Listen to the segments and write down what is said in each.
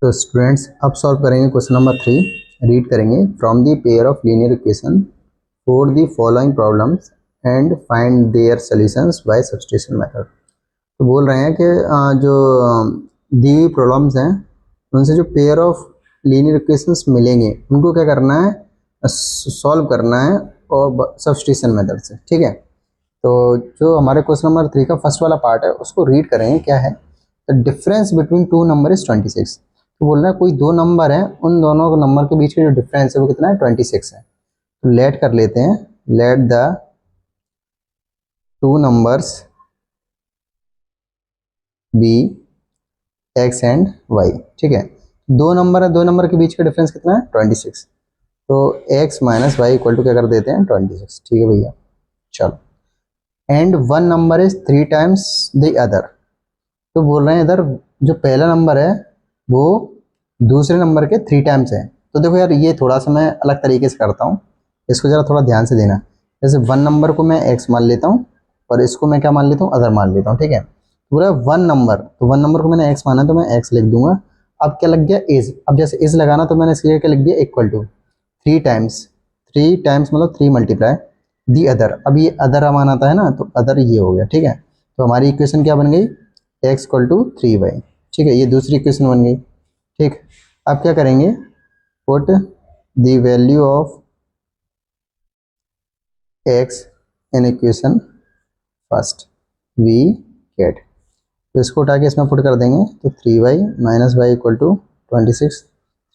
तो स्टूडेंट्स अब सॉल्व करेंगे क्वेश्चन नंबर 3। रीड करेंगे from the pair of linear equation for the following problems and find their solutions by substitution method. तो बोल रहे हैं कि जो दी हुई प्रॉब्लम्स हैं उनसे जो पेयर ऑफ लीनियर इक्वेशंस मिलेंगे उनको क्या करना है, सॉल्व करना है और सब्स्टिट्यूशन मेथड से। ठीक है, तो जो हमारे क्वेश्चन नंबर 3 का फर्स्ट वाला पार्ट है उसको रीड करेंगे। क्या है? The difference between two number is 26। तो बोल रहे हैं कोई दो नंबर है, उन दोनों नंबर के बीच में जो डिफरेंस है वो कितना है? 26 है। तो लेट कर लेते हैं, let the two numbers be x and y. ठीक है, दो नंबर है, दो नंबर के बीच का डिफरेंस कितना है? 26। तो x minus y equal to क्या कर देते हैं? 26। ठीक है भैया, चलो। And one number is 3 times the other. तो बोल रहे हैं इधर जो पहला नंबर है वो दूसरे नंबर के 3 टाइम्स है। तो देखो यार, ये थोड़ा सा मैं अलग तरीके से करता हूँ, इसको ज़रा थोड़ा ध्यान से देना। जैसे वन नंबर को मैं एक्स मान लेता हूँ और इसको मैं क्या मान लेता हूँ? अदर मान लेता हूँ। ठीक है, तो बोला वन नंबर, तो वन नंबर को मैंने एक्स माना तो मैं एक्स लिख दूंगा। अब क्या लग गया? इज। अब जैसे इज लगाना तो मैंने इसके लिए क्या लिख दिया? Equal to 3 times. 3 टाइम्स मतलब 3 मल्टीप्लाई दी अदर। अब ये अदर मान आता है ना, तो अदर ये हो गया। ठीक है, तो हमारी इक्वेशन क्या बन गई? X equal to 3y। ठीक है, ये दूसरी इक्वेशन बन गई। ठीक, अब क्या करेंगे? Put the value of x in equation first we get. तो इसको उठा के इसमें पुट कर देंगे तो 3y minus y equal to 26।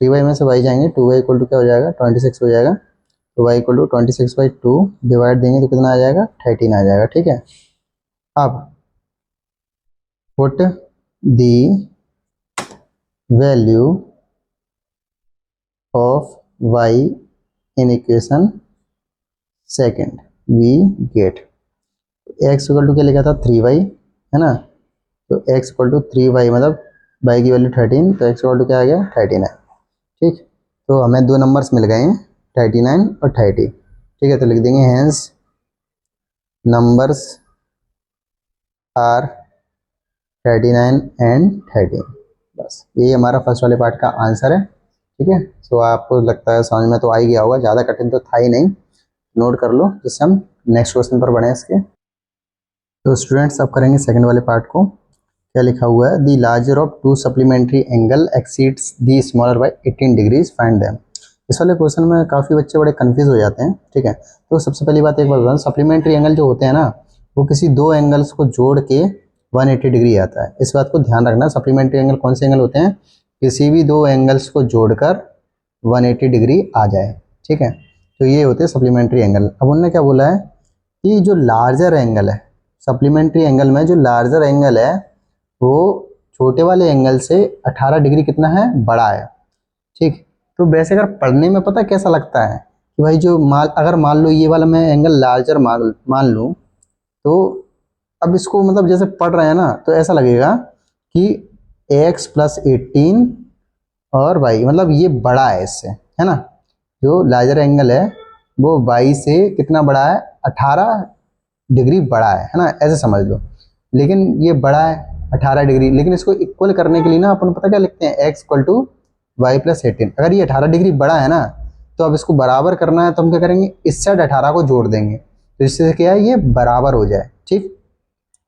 3y में से y जाएंगे, 2y इक्वल टू क्या हो जाएगा? 26 हो जाएगा। तो y इक्वल टू 26/2 डिवाइड देंगे तो कितना आ जाएगा? 13 आ जाएगा। ठीक है, अब put the value of y in equation second we get. x equal to क्या लिखा था? 3y है ना, तो x इक्वल टू 3y मतलब y की वैल्यू 13, तो x इक्वल टू क्या आ गया? 39। ठीक, तो हमें दो नंबर्स मिल गए हैं 39 और 30। ठीक है, तो लिख देंगे हेंस नंबर्स आर 39 एंड 13। बस ये हमारा फर्स्ट वाले पार्ट का आंसर है। ठीक है, तो आपको लगता है समझ में तो आ ही गया होगा, ज़्यादा कठिन तो था ही नहीं। नोट कर लो जिससे हम नेक्स्ट क्वेश्चन पर बढ़े इसके। तो स्टूडेंट्स अब करेंगे सेकंड वाले पार्ट को। क्या लिखा हुआ है? The larger of two supplementary angle exceeds the smaller bye 18 degrees, find them. इस वाले क्वेश्चन में काफ़ी बच्चे बड़े कंफ्यूज हो जाते हैं। ठीक है, तो सबसे पहली बात एक बात बताऊँ, सप्लीमेंट्री एंगल जो होते हैं ना, वो किसी दो एंगल्स को जोड़ के 180 डिग्री आता है। इस बात को ध्यान रखना। सप्लीमेंट्री एंगल कौन से एंगल होते हैं? किसी भी दो एंगल्स को जोड़कर 180 डिग्री आ जाए। ठीक है, तो ये होते हैं सप्लीमेंट्री एंगल। अब उन्होंने क्या बोला है कि जो लार्जर एंगल है, सप्लीमेंट्री एंगल में जो लार्जर एंगल है वो छोटे वाले एंगल से 18 डिग्री कितना है? बड़ा है। ठीक, तो वैसे अगर पढ़ने में पता कैसा लगता है कि भाई जो अगर मान लो ये वाला मैं एंगल लार्जर मान लूँ, तो अब इसको मतलब जैसे पढ़ रहे हैं ना तो ऐसा लगेगा कि x प्लस 18 और y मतलब ये बड़ा है इससे, है ना। जो लार्जर एंगल है वो y से कितना बड़ा है? 18 डिग्री बड़ा है ना, ऐसे समझ लो। लेकिन ये बड़ा है 18 डिग्री, लेकिन इसको इक्वल करने के लिए ना अपन पता क्या लिखते हैं? x equal to y plus 18। अगर ये 18 डिग्री बड़ा है ना, तो अब इसको बराबर करना है तो हम क्या करेंगे? इस साइड 18 को जोड़ देंगे, तो इससे क्या है? ये बराबर हो जाए। ठीक,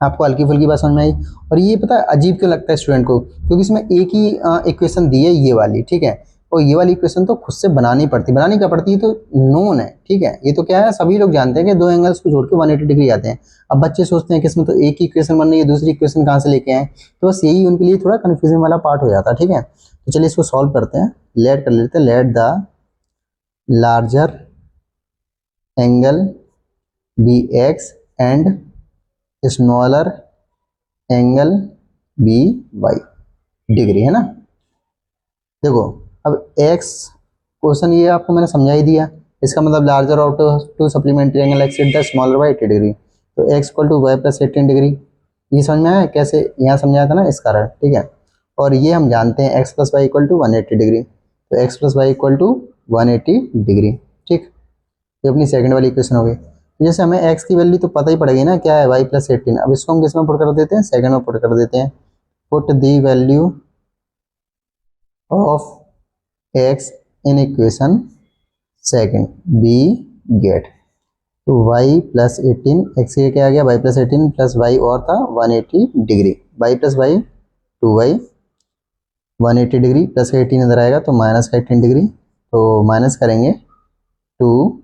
आपको हल्की फुल्की बात समझ में आई। और ये पता है अजीब क्यों लगता है स्टूडेंट को? क्योंकि इसमें एक ही इक्वेशन दी है, ये वाली। ठीक है, और ये वाली इक्वेशन तो खुद से बनानी पड़ती है। बनानी क्या पड़ती है? तो नोन है। ठीक है, ये तो क्या है, सभी लोग जानते हैं कि दो एंगल्स को जोड़ के 180 डिग्री आते हैं। अब बच्चे सोचते हैं कि इसमें तो एक ही इक्वेशन बन रही है, दूसरी इक्वेशन कहाँ से लेके आए? तो बस यही उनके लिए थोड़ा कन्फ्यूजन वाला पार्ट हो जाता है। ठीक है, तो चलिए इसको सॉल्व करते हैं। लेट कर लेते हैं, let the larger angle be x and smaller angle be y degree, है ना। देखो, अब x क्वेश्चन ये आपको मैंने समझा ही दिया। इसका मतलब larger of two supplementary angle exceed the smaller by 80 degree, तो x equal to y plus 18 degree. ये समझ में आया कैसे? यहाँ समझाया था ना, इस कारण। ठीक है, और ये हम जानते हैं x plus y equal to 180 degree, तो x plus y equal to 180 degree. ठीक, ये अपनी सेकंड वाली इक्वेशन हो गई। तो जैसे हमें x की वैल्यू तो पता ही पड़ेगी ना, क्या है? y plus 18। अब इसको हम किस में पुट कर देते हैं? सेकंड में पुट कर देते हैं। Put the value of x in equation second be get. तो y प्लस 18 एक्स ये क्या आ गया, y प्लस 18 प्लस वाई और था 180 degree, y plus y 2y 180 degree plus 18 इधर आएगा तो माइनस का 18 डिग्री, तो माइनस करेंगे 2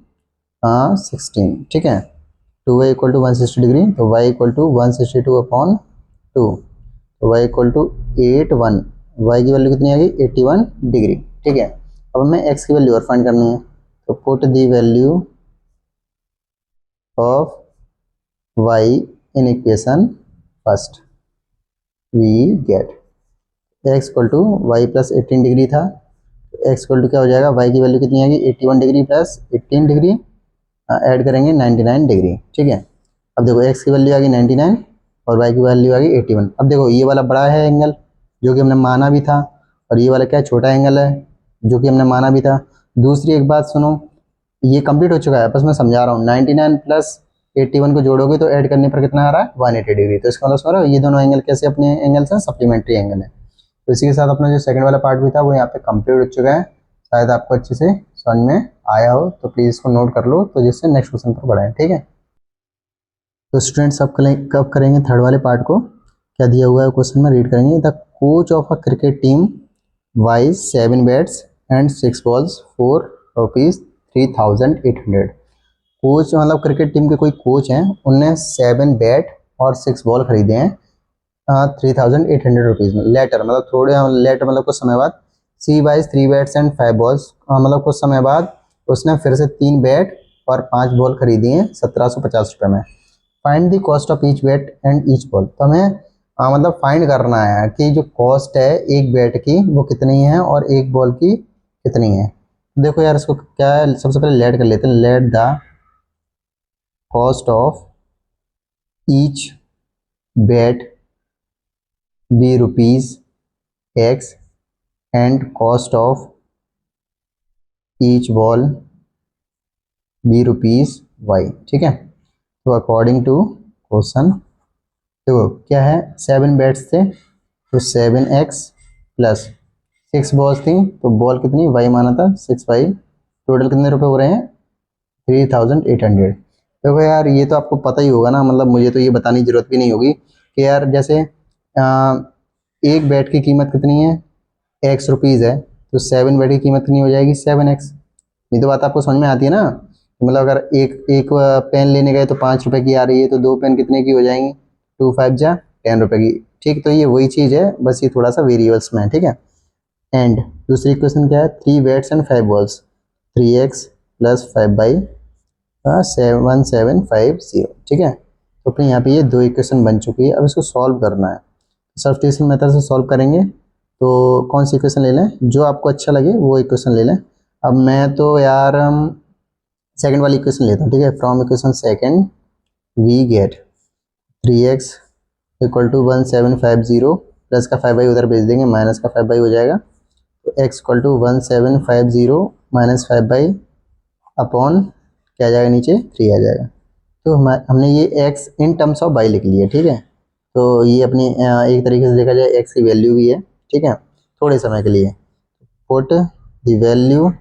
16, ठीक है। 2y इक्वल टू 160 डिग्री, तो y इक्वल टू 162 अपॉन 2, तो y इक्वल टू 81, y की वैल्यू कितनी आ गई 81 डिग्री, ठीक है। अब हमें x की वैल्यू और फाइंड करनी है, तो put the value of y in equation first we get x equal to y plus 18 degree था, तो x इक्वल टू क्या हो जाएगा, y की वैल्यू कितनी आ गई 81 डिग्री प्लस 18 डिग्री ऐड करेंगे 99 डिग्री, ठीक है। अब देखो x की वैल्यू आ गई 99 और y की वैल्यू आ गई 81। अब देखो ये वाला बड़ा है एंगल जो कि हमने माना भी था, और ये वाला क्या छोटा एंगल है जो कि हमने माना भी था। दूसरी एक बात सुनो, ये कंप्लीट हो चुका है, बस मैं समझा रहा हूँ। 99 प्लस 81 को जोड़ोगे तो ऐड करने पर कितना आ रहा है 180 डिग्री, तो इसका मतलब समझ रहे हो ये दोनों एंगल कैसे अपने एंगल्स हैं, सप्लीमेंट्री एंगल है। तो इसी के साथ अपना जो सेकंड वाला पार्ट भी था वो यहाँ पे कंप्लीट हो चुका है। शायद आपको अच्छे से समझ में आया हो, तो प्लीज़ इसको नोट कर लो, तो जिससे नेक्स्ट क्वेश्चन पर बढ़ाएं, ठीक है। तो स्टूडेंट्स अब कब करेंगे थर्ड वाले पार्ट को, क्या दिया हुआ है क्वेश्चन में, रीड करेंगे। The coach of a cricket team wise 7 bats and 6 balls for ₹3,800। Coach मतलब क्रिकेट टीम के कोई कोच हैं, उनने 7 बैट और 6 बॉल खरीदे हैं 3,800 रुपीज़ में। लेटर मतलब थोड़े लेटर मतलब कुछ समय बाद, सी वाइज 3 बैट्स एंड 5 बॉल्स मतलब कुछ समय बाद उसने फिर से 3 बैट और 5 बॉल खरीदी हैं 1750 रुपये में। Find the cost of each bat and each ball. तो हमें मतलब फाइंड करना है कि जो कॉस्ट है एक बैट की वो कितनी है और एक बॉल की कितनी है। देखो यार इसको क्या है, सबसे पहले लेट कर लेते हैं। Let the cost of each bat be ₹X and cost of each ball be ₹Y, ठीक है। तो अकॉर्डिंग टू क्वेश्चन देखो क्या है, 7 बैट्स थे तो 7x प्लस 6 बॉल्स थी, तो बॉल कितनी y माना था 6y, टोटल कितने रुपए हो रहे हैं 3,800। देखो यार ये तो आपको पता ही होगा ना, मतलब मुझे तो ये बताने की जरूरत भी नहीं होगी कि यार जैसे एक बैट की कीमत कितनी है x रुपीज़ है, तो 7 बैट की कीमत कितनी हो जाएगी 7x। ये तो बात आपको समझ में आती है ना। मतलब अगर एक पेन लेने गए तो 5 रुपए की आ रही है, तो 2 पेन कितने की हो जाएंगी 2 5 जा 10 रुपए की, ठीक। तो ये वही चीज़ है, बस ये थोड़ा सा वेरिएबल्स में है, ठीक है। एंड दूसरी क्वेश्चन क्या है, 3 bats and 5 balls 3x plus 5/1750, ठीक है। तो अपने यहाँ पे ये 2 इक्वेशन बन चुकी है, अब इसको सॉल्व करना है। सब्स्टिट्यूशन मेथड से सॉल्व करेंगे, तो कौन सी इक्वेशन ले लें, जो आपको अच्छा लगे वो इक्वेशन ले लें। अब मैं तो यार सेकंड वाली इक्वेशन लेता हूँ, ठीक है। From equation second we get 3x equal to 1750 plus का 5y उधर भेज देंगे, माइनस का 5y हो जाएगा, तो x equal to 1750 minus 5y upon क्या आ जाएगा नीचे 3 आ जाएगा। तो हमने ये x in terms of y लिख लिया, ठीक है। तो ये अपनी एक तरीके से देखा जाए x की वैल्यू भी है, ठीक है, थोड़े समय के लिए। Put the value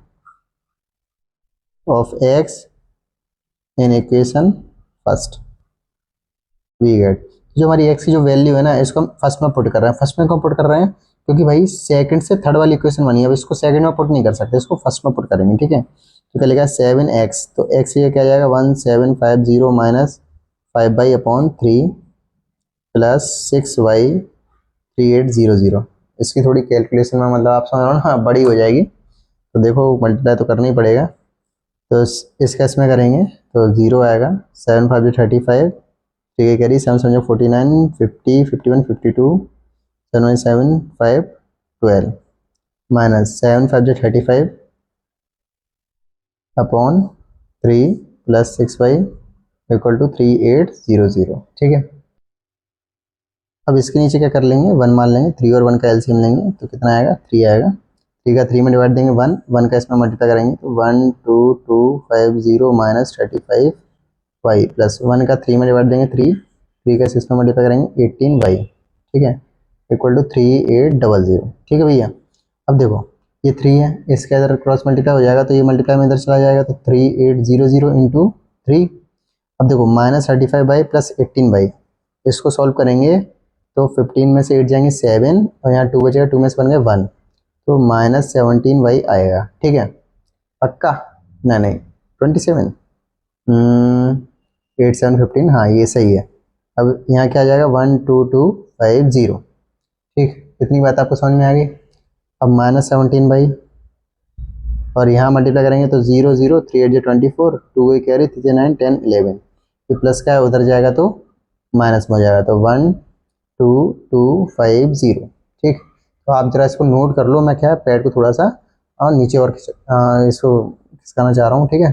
of x in equation first we get. जो हमारी x की जो वैल्यू है ना, इसको हम फर्स्ट में पुट कर रहे हैं। फर्स्ट में क्यों पुट कर रहे हैं, क्योंकि भाई सेकंड से थर्ड वाली इक्वेशन बनी है, अब इसको सेकंड में पुट नहीं कर सकते, इसको फर्स्ट में पुट करेंगे, ठीक है। तो क्या लिखा 7x, तो x ये क्या आ जाएगा 1750 माइनस 5/3 प्लस 6y 3800। इसकी थोड़ी कैलकुलेशन में मतलब आप समझ रहे हो ना, हाँ बड़ी हो जाएगी, तो देखो मल्टीप्लाई तो करना ही पड़ेगा। तो इसका इसमें करेंगे तो 0 आएगा, 7 5 35, ठीक है, करिए 7 7 49 50 51 52 7 7 5 12 minus 7 5 35 upon 3 plus 6y equal to 3800, ठीक है। अब इसके नीचे क्या कर लेंगे 1 मान लेंगे, 3 और 1 का एलसीएम लेंगे तो कितना आएगा 3 आएगा, 3 का 3 में डिवाइड देंगे 1, 1 का इसमें मल्टीप्लाई करेंगे तो 12250 माइनस 35y प्लस 1 का 3 में डिवाइड देंगे 3 का 6 में मल्टीप्लाई करेंगे 18y, ठीक है, इक्वल टू 3800, ठीक है भैया। अब देखो ये 3 है, इसके इधर क्रॉस मल्टीप्लाई हो जाएगा तो ये मल्टीप्लाई में इधर चला जाएगा तो 3800 इंटू 3। अब देखो -35 प्लस 18 इसको सॉल्व करेंगे तो 15 में से 8 जाएंगे 7 और यहाँ 2 बचेगा, 2 में से बन गए 1 तो -17 आएगा। ठीक है पक्का? नहीं नहीं 27, 8 7 15, हाँ ये सही है। अब यहाँ क्या आ जाएगा 12250। ठीक, इतनी बात आपको समझ में आ गई। अब -17 और यहाँ मल्टीप्लाई करेंगे तो 0 0 3 8 24, 2 कैरी 3 9 10 11, ये प्लस का है उधर जाएगा तो माइनस में हो जाएगा तो 12250। ठीक, तो आप जरा इसको नोट कर लो, मैं क्या है पैड को थोड़ा सा नीचे और इसको खिसकाना चाह रहा हूँ। ठीक है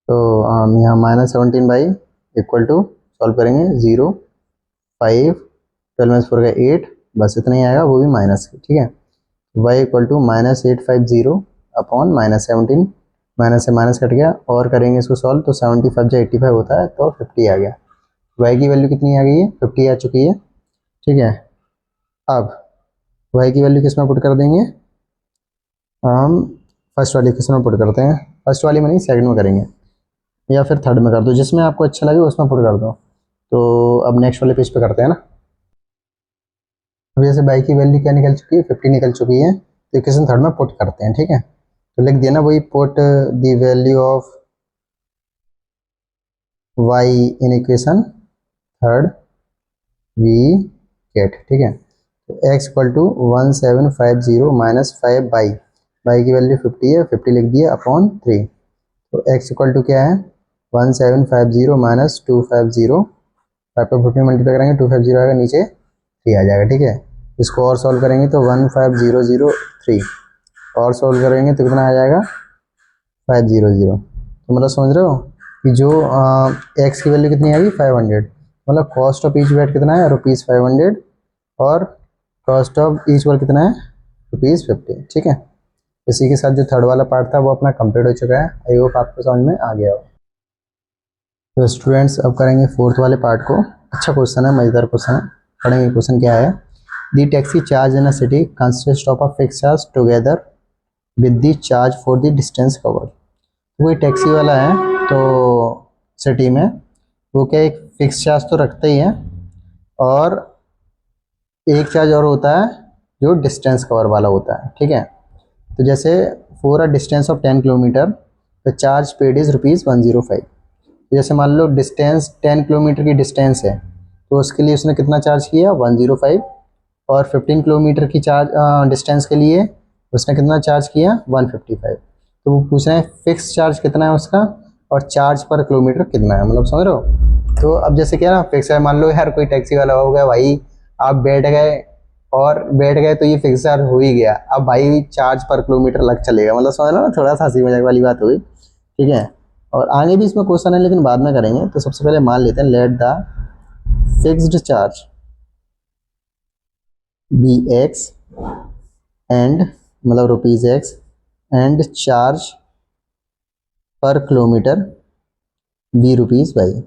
तो यहाँ -17 इक्वल टू सॉल्व करेंगे 0 5 12 में 4 का 8, बस इतना ही आएगा, वो भी माइनस। ठीक है y equal to -850 upon -17, minus से माइनस कट गया और करेंगे इसको सॉल्व तो 75 जो 85 होता है तो 50 आ गया। y की वैल्यू कितनी आ गई है? 50 आ चुकी है। ठीक है अब y की वैल्यू किस में पुट कर देंगे? हम फर्स्ट वाली किस में पुट करते हैं? फर्स्ट वाली में नहीं, सेकंड में करेंगे या फिर थर्ड में कर दो, जिसमें आपको अच्छा लगे उसमें पुट कर दो। तो अब नेक्स्ट वाले पेज पे करते हैं ना। अब जैसे y की वैल्यू क्या निकल चुकी है? 50 निकल चुकी है, तो इक्वेशन थर्ड में पुट करते हैं। ठीक है तो लिख दिया ना वही, put the value of y in equation third we get. ठीक है तो x equal to 1750 minus 5 y की वैल्यू 50 है, 50 लिख दिया अपॉन 3। तो x इक्वल टू क्या है? 1750 माइनस 250, 5 पर 50 मल्टीप्लाई करेंगे 250 आएगा, नीचे 3 आ जाएगा। ठीक है इसको और सॉल्व करेंगे तो 15003 और सॉल्व करेंगे तो कितना आ जाएगा? 500। तो मतलब समझ रहे हो कि जो x की वैल्यू कितनी आएगी? 500, मतलब कॉस्ट ऑफ ईच बेड कितना है? ₹500 और कॉस्ट ऑफ ईच वर्क कितना है? ₹50। ठीक है इसी के साथ जो थर्ड वाला पार्ट था वो अपना कंप्लीट हो चुका है। आई होप आपको समझ में आ गया हो। तो स्टूडेंट्स अब करेंगे फोर्थ वाले पार्ट को। अच्छा क्वेश्चन है, मजेदार क्वेश्चन है, पढ़ेंगे। क्वेश्चन क्या है? The taxi charge in a city consist of a fix charge together with the charge for the distance covered. वही टैक्सी वाला है तो सिटी में वो क्या एक फिक्स चार्ज तो रखते ही है और एक चार्ज और होता है जो डिस्टेंस कवर वाला होता है। ठीक है तो जैसे for a distance of 10 kilometre the charge paid is ₹105। जैसे मान लो डिस्टेंस 10 किलोमीटर की डिस्टेंस है तो उसके लिए उसने कितना चार्ज किया? 105। और 15 किलोमीटर की चार्ज डिस्टेंस के लिए उसने कितना चार्ज किया? 155। तो वो पूछ रहे हैं फिक्स चार्ज कितना है उसका और चार्ज पर किलोमीटर कितना है, मतलब समझ रहे हो। तो अब जैसे क्या ना फिक्स है, मान लो यार कोई टैक्सी वाला हो गया भाई, आप बैठ गए तो ये फिक्स चार्ज हो ही गया, अब भाई चार्ज पर किलोमीटर लग चलेगा, मतलब समझ लो ना, थोड़ा सा हंसी मजाक वाली बात हुई। ठीक है और आगे भी इसमें क्वेश्चन है लेकिन बाद में करेंगे। तो सबसे पहले मान लेते हैं let the fixed charge be x and मतलब ₹x and charge per kilometre ₹y।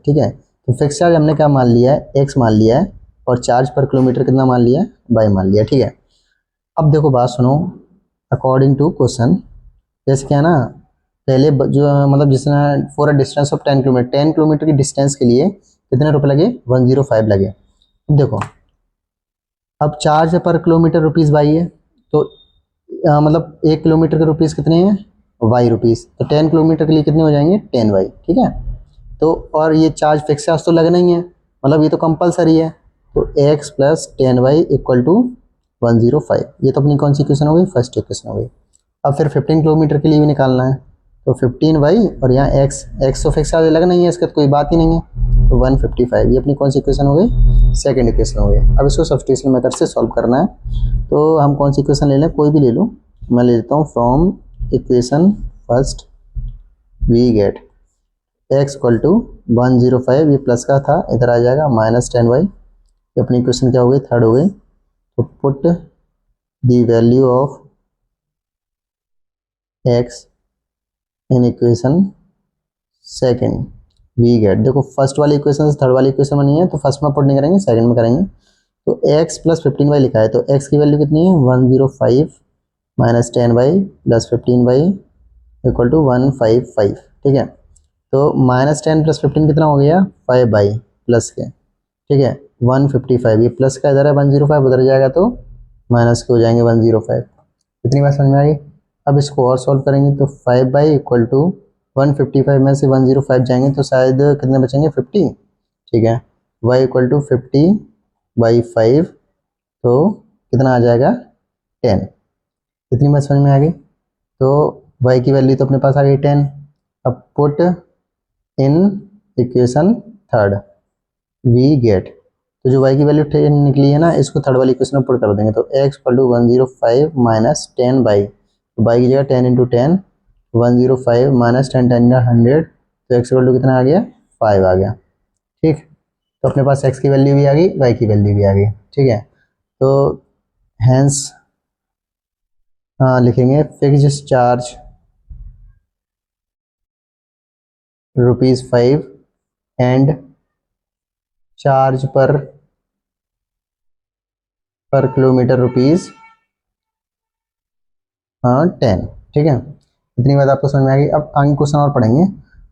ठीक है तो फिक्स चार्ज हमने क्या मान लिया है? x मान लिया है और चार्ज पर किलोमीटर कितना मान लिया है? y मान लिया। ठीक है अब देखो बात सुनो, अकॉर्डिंग टू क्वेश्चन जैसे क्या ना पहले जो मतलब जिसने for a distance of 10 kilometre की डिस्टेंस के लिए कितने रुपए लगे? 105 लगे। अब देखो अब चार्ज पर किलोमीटर ₹y है तो मतलब 1 किलोमीटर के रुपीज़ कितने हैं? ₹y। तो 10 किलोमीटर के लिए कितने हो जाएंगे? 10y। ठीक है तो और ये चार्ज फिक्स चार्ज तो लगना ही है, मतलब ये तो कंपलसरी है। तो x plus 10y equal to 105, ये तो अपनी कौन सी इक्वेशन हो गई? फर्स्ट इक्वेशन हो गई। अब फिर 15 किलोमीटर के लिए भी निकालना है तो 15y और यहाँ x तो फिक्स चार्ज लगना ही है, इसका तो कोई बात ही नहीं है, तो 155, ये अपनी कौन सी इक्वेशन हो गई? सेकंड इक्वेशन हो गई। अब इसको सब्स्टिट्यूशन मेथड से सॉल्व करना है। तो हम कौन सी इक्वेशन ले लें? कोई भी ले लो, मैं ले लेता हूँ from equation first we get x equal to 105, ये प्लस का था इधर आ जाएगा -10y, ये अपनी इक्वेशन क्या हो गई? थर्ड हो गई। तो put the value of x in equation second we get. देखो फर्स्ट वाली इक्वेशन से थर्ड वाली इक्वेशन में नहीं है तो फर्स्ट में पुट नहीं करेंगे, सेकंड में करेंगे। तो x प्लस 15y लिखा है, तो x की वैल्यू कितनी है 105 minus 10y plus 15y equal to 155, ठीक है। तो माइनस 10 प्लस 15 कितना हो गया 5y प्लस के, ठीक है 155, ये प्लस का इधर है 105 उधर जाएगा तो माइनस के हो जाएंगे 105। इतनी बात समझ में आ गई। अब इसको और सॉल्व करेंगे तो 5y इक्वल टू 155 में से 105 जाएंगे तो शायद कितने बचेंगे 50, ठीक है। y इक्वल टू 50/5 तो कितना आ जाएगा 10। इतनी बात समझ में आ गई। तो y की वैल्यू तो अपने पास आ गई 10। अब put in equation third we get, तो जो y की वैल्यू 10 निकली है ना, इसको थर्ड वाली इक्वेशन में पुट कर देंगे तो x इक्वल टू 105 माइनस 10/, तो y की जगह 10 इंटू 10 105 माइनस 10 10 100, तो x इक्वल टू कितना आ गया 5 आ गया, ठीक। तो अपने पास x की वैल्यू भी आ गई, y की वैल्यू भी आ गई, ठीक है। तो हैंस लिखेंगे fixed charge ₹5 and charge per kilometre ₹10, 10, ठीक है। इतनी बात आपको समझ में आ गई। अब आगे क्वेश्चन और पढ़ेंगे।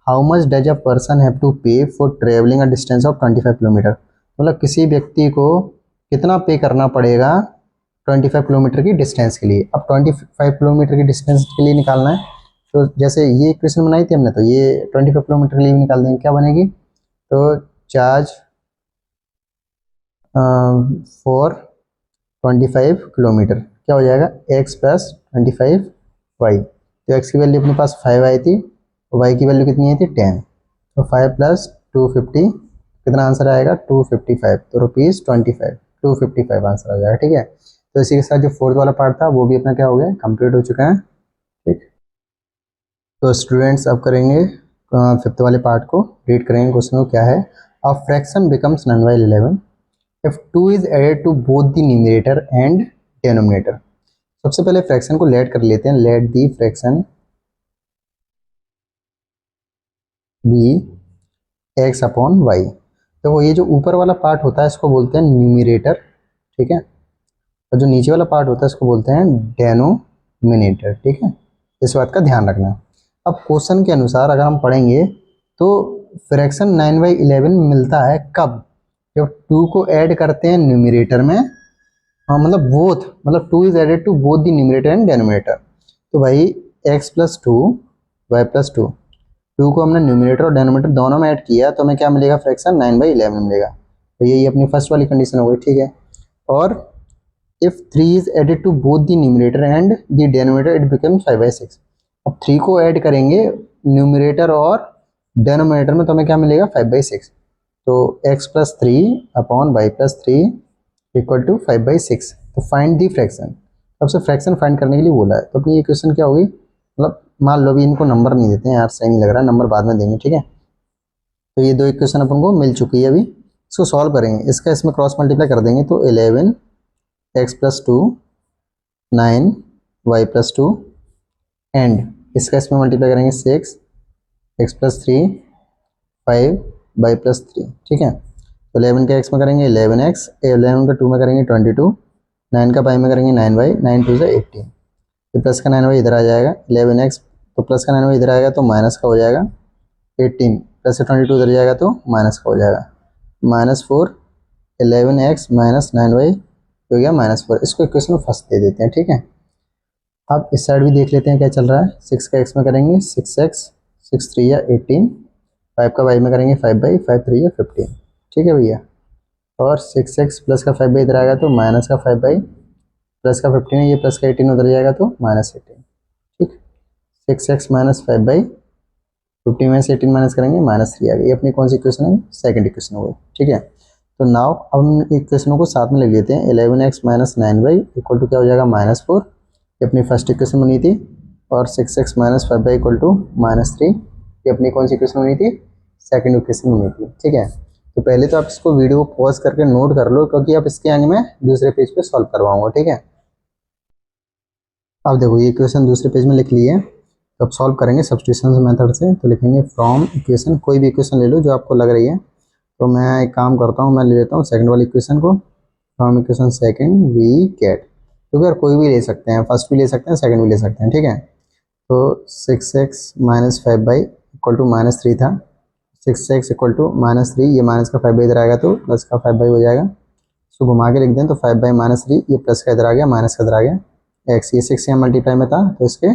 How much does a person have to pay for travelling a distance of 25 kilometre, मतलब किसी व्यक्ति को कितना पे करना पड़ेगा 25 किलोमीटर की डिस्टेंस के लिए। अब 25 किलोमीटर की डिस्टेंस के लिए निकालना है, तो जैसे ये इक्वेशन बनाई थी हमने, तो ये 25 किलोमीटर के लिए भी निकाल देंगे। क्या बनेगी, तो चार्ज फॉर 25 किलोमीटर क्या हो जाएगा x प्लस 25y, तो x की वैल्यू अपने पास 5 आई थी, तो y की वैल्यू कितनी आई थी 10, तो 5 प्लस 250 कितना आंसर आएगा 255, तो ₹25 255 आंसर आ जाएगा, ठीक है। तो इसी के साथ जो फोर्थ वाला पार्ट था वो भी अपना क्या हो गया कंप्लीट हो चुका है, ठीक। तो स्टूडेंट्स अब करेंगे फिफ्थ वाले पार्ट को, रीड करेंगे क्वेश्चन को क्या है। A fraction becomes none by 11 if 2 is added to both the numerator and denominator। सबसे पहले फ्रैक्शन को लेट कर लेते हैं, let the fraction be x upon y. तो वो ये जो ऊपर वाला पार्ट होता है इसको बोलते हैं न्यूमिरेटर, ठीक है, और जो नीचे वाला पार्ट होता है इसको बोलते हैं डेनोमिनेटर, ठीक है। इस बात का ध्यान रखना। अब क्वेश्चन के अनुसार अगर हम पढ़ेंगे तो फ्रैक्शन 9/11 मिलता है कब, जब 2 को ऐड करते हैं न्यूमिरेटर में, हाँ मतलब बोथ, मतलब 2 is added to both the numerator and denominator. तो भाई x प्लस 2 वाई प्लस 2, 2 को हमने न्यूमिनेटर और डेनोमिनेटर दोनों में ऐड किया तो हमें क्या मिलेगा फ्रैक्शन 9/11 मिलेगा। तो यही अपनी फर्स्ट वाली कंडीशन हो गई, ठीक है। और if 3 is added to both the numerator and the denominator it becomes 5/6। अब 3 को ऐड करेंगे न्यूमिनेटर और डेनोमिनेटर में तो हमें क्या मिलेगा 5/6, तो x plus 3 upon y plus 3 equal to 5/6। तो फाइंड दी फ्रैक्शन, सबसे फ्रैक्शन फाइंड करने के लिए बोला है। तो अपनी ये क्वेश्चन क्या होगी, मतलब मान लो भी इनको नंबर नहीं देते हैं यार, सही नहीं लग रहा है, नंबर बाद में देंगे, ठीक है। तो ये दो इक्वेशन अपन को मिल चुकी है, अभी इसको सॉल्व करेंगे। इसका इसमें क्रॉस मल्टीप्लाई कर देंगे तो 11x plus 2 9y plus 2 and इसका इसमें मल्टीप्लाई करेंगे 6x प्लस 3 5y प्लस 3, ठीक है। तो 11 का x में करेंगे 11x, 11 का 2 में करेंगे 22, 9 का y में करेंगे 9y, 9 2 से 18, तो प्लस का 9y इधर आ जाएगा 11x, तो प्लस का 9y इधर आएगा तो माइनस का हो जाएगा 18, प्लस का 22 इधर जाएगा तो माइनस का हो जाएगा -4, 11x माइनस 9y हो गया -4। इसको इक्वेशन में फर्स्ट दे देते हैं, ठीक है। अब इस साइड भी देख लेते हैं क्या चल रहा है। 6 का x में करेंगे 6x, 6 3 या 18, 5 का y में करेंगे 5/, 5 3 या 15, ठीक है भैया। और 6x प्लस का 5/, इधर आएगा तो माइनस का 5/, प्लस का 15 है, ये प्लस का 18 उधर जाएगा तो -18, ठीक। 6x माइनस 5/, 15 में से 18 माइनस करेंगे -3 आ गई। ये अपनी कौन सी इक्वेशन है, सेकंड इक्वेशन हो गई, ठीक है। तो नाउ अब हम इक्वेशनों को साथ में लिख लेते हैं। 11x minus 9y equal to क्या हो जाएगा -4, ये अपनी फर्स्ट इक्वेशन बनी थी। और 6x minus 5y equal to -3, ये अपनी कौन सी इक्वेशन बनी थी, सेकंड इक्वेशन बनी थी, ठीक है। तो पहले तो आप इसको वीडियो को पॉज करके नोट कर लो, क्योंकि आप इसके आगे मैं दूसरे पेज पे सॉल्व करवाऊंगा, ठीक है। अब देखो ये इक्वेशन दूसरे पेज में लिख ली है, तो अब सॉल्व करेंगे सब्स्टिट्यूशन मेथड से। तो लिखेंगे फ्रॉम इक्वेशन, कोई भी इक्वेशन ले लो जो आपको लग रही है। तो मैं एक काम करता हूँ, मैं ले लेता हूँ सेकंड वाली इक्वेशन को, from equation second we get, क्योंकि यार कोई भी ले सकते हैं, फर्स्ट भी ले सकते हैं, सेकंड भी ले सकते हैं, ठीक है। तो 6x minus 5y equal to -3 था, 6x इक्वल टू -3, ये माइनस का 5y इधर आएगा तो प्लस का 5y हो जाएगा। इसको घुमा के लिख दें तो 5 बाई -3, ये प्लस का इधर आ गया, माइनस का इधर आ गया, x ये 6 यहाँ मल्टीप्लाई में था तो इसके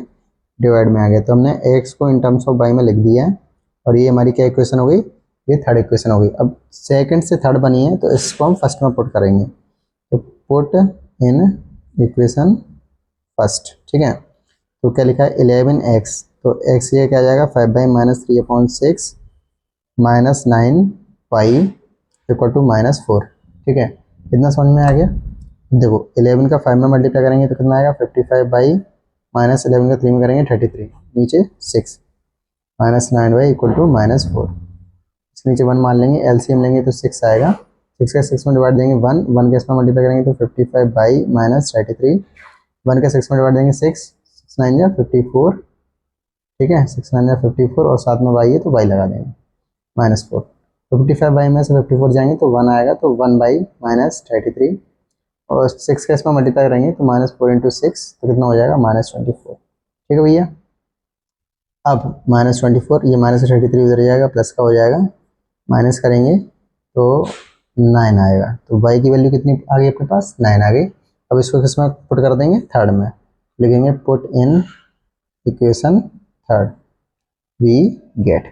डिवाइड में आ गया, तो हमने x को इन टर्म्स ऑफ y में लिख दिया है। और ये हमारी क्या इक्वेशन हो गई, ये थर्ड इक्वेशन हो गई। अब सेकंड से थर्ड बनी है तो इसको हम फर्स्ट में पुट करेंगे, तो पुट इन इक्वेशन फर्स्ट, ठीक है। तो क्या लिखा है 11x, तो x ये क्या आ जाएगा 5 बाई -3/6 -9y इक्वल टू -4, ठीक है। इतना समझ में आ गया। देखो 11 का 5 में मल्टीप्लाई करेंगे तो कितना आएगा 55 बाई -11 का 3 में करेंगे 33, नीचे 6 -9y इक्वल टू -4, इसके नीचे 1 मान लेंगे, एलसीएम लेंगे तो 6 आएगा, 6 का 6 में डिवाइड देंगे 1, 1 का इसमें मल्टीप्लाई करेंगे तो 55 बाई -33, 1 का 6 में डिवाइड देंगे 6, 6 9 या 54, ठीक है, 6 9 या 54 और साथ में y है तो y लगा देंगे -4, तो 55 बाई में से 54 जाएंगे तो 1 आएगा, तो 1 बाई -33 और 6 का इसमें मल्टीप्लाई करेंगे तो -4 इंटू 6 तो कितना हो जाएगा -24, ठीक है भैया। अब -24, ये -33 उधर जाएगा, प्लस का हो जाएगा, माइनस करेंगे तो 9 आएगा, तो y की वैल्यू कितनी आ गई अपने पास 9 आ गई। अब इसको किसमें पुट कर देंगे, थर्ड में लिखेंगे, put in equation third we get,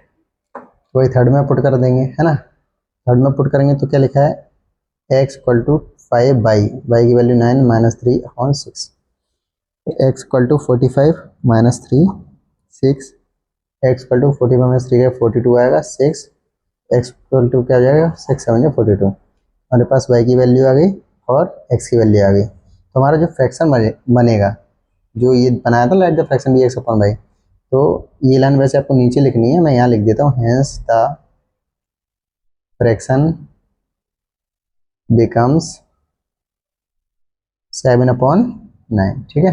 तो वही थर्ड में पुट कर देंगे, है ना। थर्ड में पुट करेंगे तो क्या लिखा है x equal to 5 y, y की value 9 -3/6, x equal to 45 -3 6, x equal to 45 -3 का 42 आएगा, 6 x इक्वल टू क्या आ जाएगा 6 7 या 42, हमारे पास y की वैल्यू आ गई और x की वैल्यू आ गई। तो हमारा जो फ्रैक्शन बनेगा, जो ये बनाया था लाइट द फ्रैक्शन भी x अपॉन बाई, तो ये लाइन वैसे आपको नीचे लिखनी है, मैं यहाँ लिख देता हूँ, हेंस द फ्रैक्शन बिकम्स 7/9, ठीक है।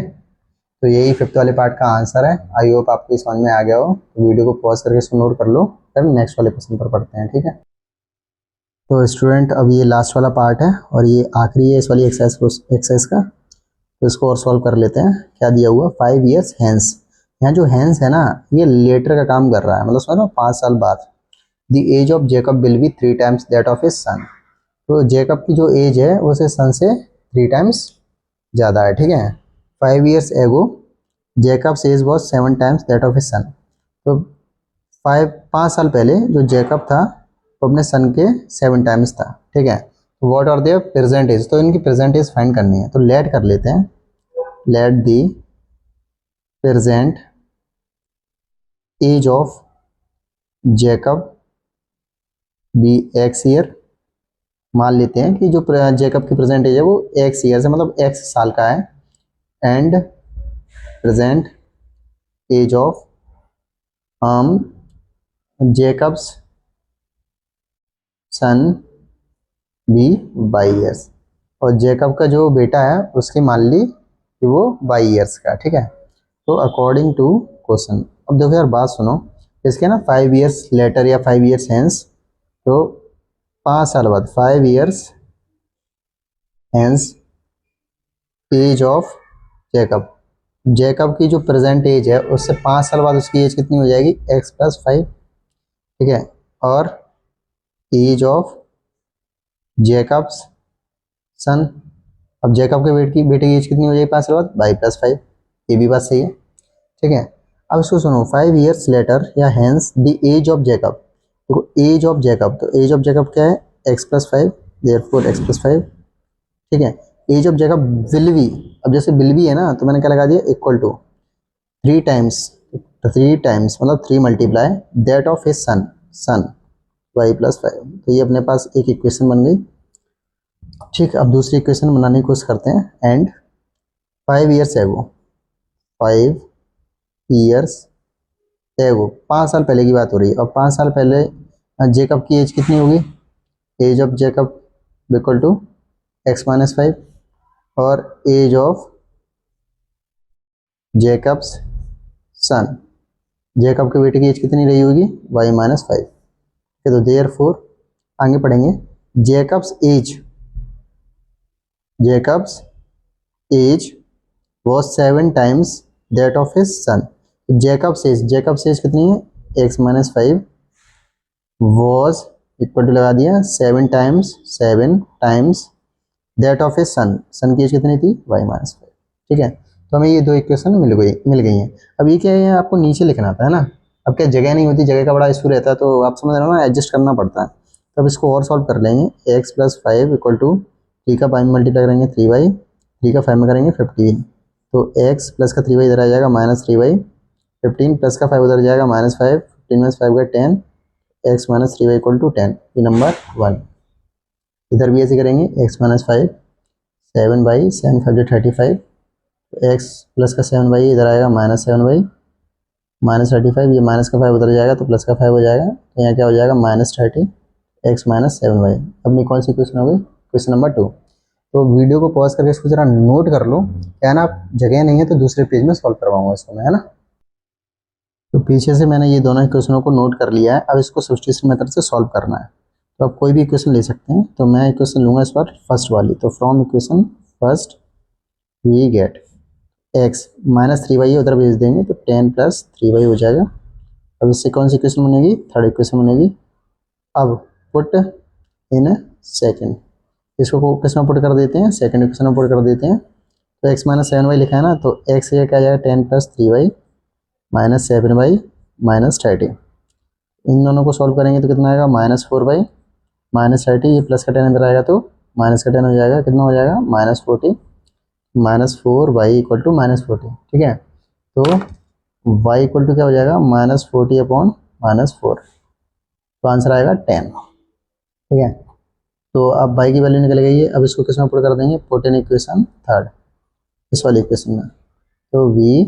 तो यही फिफ्थ वाले पार्ट का आंसर है। आई होप आपको समझ में आ गया हो, तो वीडियो को पॉज करके इसको नोट कर लो, फिर नेक्स्ट वाले क्वेश्चन पर पढ़ते हैं, ठीक है। तो स्टूडेंट अब ये लास्ट वाला पार्ट है और ये आखिरी है इस वाली एक्सरसाइज का, तो इसको और सॉल्व कर लेते हैं। क्या दिया हुआ 5 years हैंस, यहाँ जो हैंस है ना ये लेटर का काम कर रहा है, मतलब समझ लो 5 साल बाद। The age of Jacob will be 3 times that of his son, तो जेकब की जो एज है वो उसके सन से 3 times ज़्यादा है, ठीक है। 5 years ago Jacob's age was 7 times that of his son, तो 5 साल पहले जो जेकब था वो अपने सन के 7 times था, ठीक है। तो what are their present age, तो इनकी प्रेजेंट एज फाइंड करनी है, तो लेट कर लेते हैं, let the present age of Jacob be x year, मान लेते हैं कि जो जेकब की प्रेजेंट एज है वो x ईयर से मतलब x साल का है, and present age of Jacob's son be y years, और जेकब का जो बेटा है उसकी मान ली कि वो बाई ईयर्स का, ठीक है। तो अकॉर्डिंग टू क्वेश्चन, अब देखो यार बात सुनो, इसके ना 5 years लेटर या 5 years हैंस, तो 5 साल बाद 5 years hence age of Jacob, Jacob की जो प्रेजेंट एज है उससे 5 साल बाद उसकी एज कितनी हो जाएगी x + 5, ठीक है। और एज ऑफ जेकब्स सन, अब जेकब के बेटे की एज कितनी हो जाएगी 5 साल बाद y + 5, ये भी बात सही है, ठीक है। अब इसको सुनो, 5 years लेटर या hence the age of Jacob, देखो एज ऑफ जेकब, तो एज ऑफ जेकब क्या है x + 5, देयरफॉर x + 5, ठीक है। Age of Jacob will be, अब जैसे विल बी है ना तो मैंने क्या लगा दिया इक्वल टू 3 times, 3 times मतलब 3 multiply that of his son, son y + 5, तो ये अपने पास एक इक्वेशन बन गई, ठीक। अब दूसरी इक्वेशन बनाने की कोशिश करते हैं, एंड 5 years एगो, 5 years एगो 5 साल पहले की बात हो रही है, और 5 साल पहले जेकब की एज कितनी होगी, age of Jacob equal to x - 5, और age of Jacob's son, Jacob के बेटे की एज कितनी रही होगी y - 5, तो देयरफॉर आगे पढ़ेंगे Jacob's age Jacob's age was 7 times that of his son. Jacob's age कितनी है, x minus 5 was equal to लगा दिया 7 times that of his son की एज कितनी थी, वाई माइनस 5। ठीक है, तो हमें ये दो इक्वेशन मिल गई हैं। अब ये क्या है, आपको नीचे लिखना था है ना। अब क्या जगह नहीं होती, जगह का बड़ा इशू रहता है, तो आप समझ रहे हो ना, एडजस्ट करना पड़ता है। तो अब इसको और सॉल्व कर लेंगे। एक्स प्लस 5 इक्वल टू 3 का 5 में मल्टीप्लाई करेंगे 3y, 3 का 5 में करेंगे 15। तो x प्लस का 3y इधर आ जाएगा -3y, 15 प्लस का 5 उधर जाएगा -5, 15 माइनस 5 का 10, x minus 3y equal to 10। ये नंबर 1। इधर भी ऐसे करेंगे, x माइनस 5 7/, 7 5 35, एक्स प्लस का 7y इधर आएगा -7y, -35, ये माइनस का 5 उधर जाएगा तो प्लस का 5 हो जाएगा, तो यहाँ क्या हो जाएगा -30 x माइनस 7y। अपनी कौन सी क्वेश्चन हो गई, क्वेश्चन नंबर 2। तो वीडियो को पॉज करके इसको जरा नोट कर लो, क्या ना, जगह नहीं है तो दूसरे पेज में सॉल्व करवाऊंगा इसको मैं, है ना। तो पीछे से मैंने ये दोनों इक्वेशनों को नोट कर लिया है, अब इसको सब्स्टिट्यूशन मेथड से सॉल्व करना है। तो आप कोई भी इक्वेशन ले सकते हैं, तो मैं इक्वेशन लूंगा इस बार फर्स्ट वाली। तो from equation first we get x -3y उधर भेज देंगे तो 10 प्लस 3y हो जाएगा। अब इससे कौन सी इक्वेशन बनेगी, थर्ड इक्वेशन बनेगी। अब पुट इन सेकेंड, इसको किस में पुट कर देते हैं, सेकंड इक्वेशन में पुट कर देते हैं। तो x माइनस 7y लिखा है ना, तो x ये क्या आ जाएगा 10 plus 3y minus 7y minus 30। इन दोनों को सॉल्व करेंगे तो कितना आएगा, -4y माइनस 30, ये प्लस का 10 इधर आएगा तो माइनस का 10 हो जाएगा, कितना हो जाएगा -40, -4y इक्वल टू -40। ठीक है, तो y इक्वल टू क्या हो जाएगा -40 अपॉन -4, तो आंसर आएगा 10। ठीक है, तो अब y की वैल्यू निकल गई है। अब इसको किस में पुट कर देंगे, पुट इन इक्वेशन थर्ड, इस वाली इक्वेशन में। तो we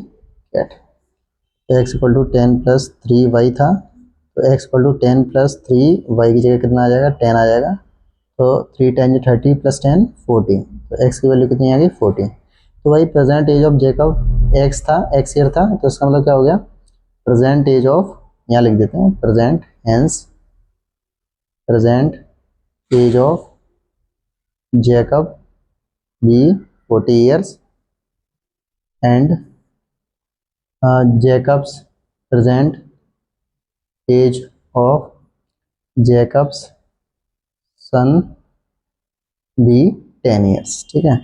get x equal to 10 plus 3y था, तो x equal to 10 plus 3y की जगह कितना आ जाएगा, 10 आ जाएगा। तो 3 10 30 प्लस 10 40, तो एक्स की वैल्यू कितनी आ गई 40। तो भाई present age of Jacob x था, एक्स ईयर था, तो इसका मतलब क्या हो गया, प्रेजेंट एज ऑफ, यहाँ लिख देते हैं present, hence present age of Jacob be 40 years and Jacob's present age of Jacob's son be 10 years। ठीक है,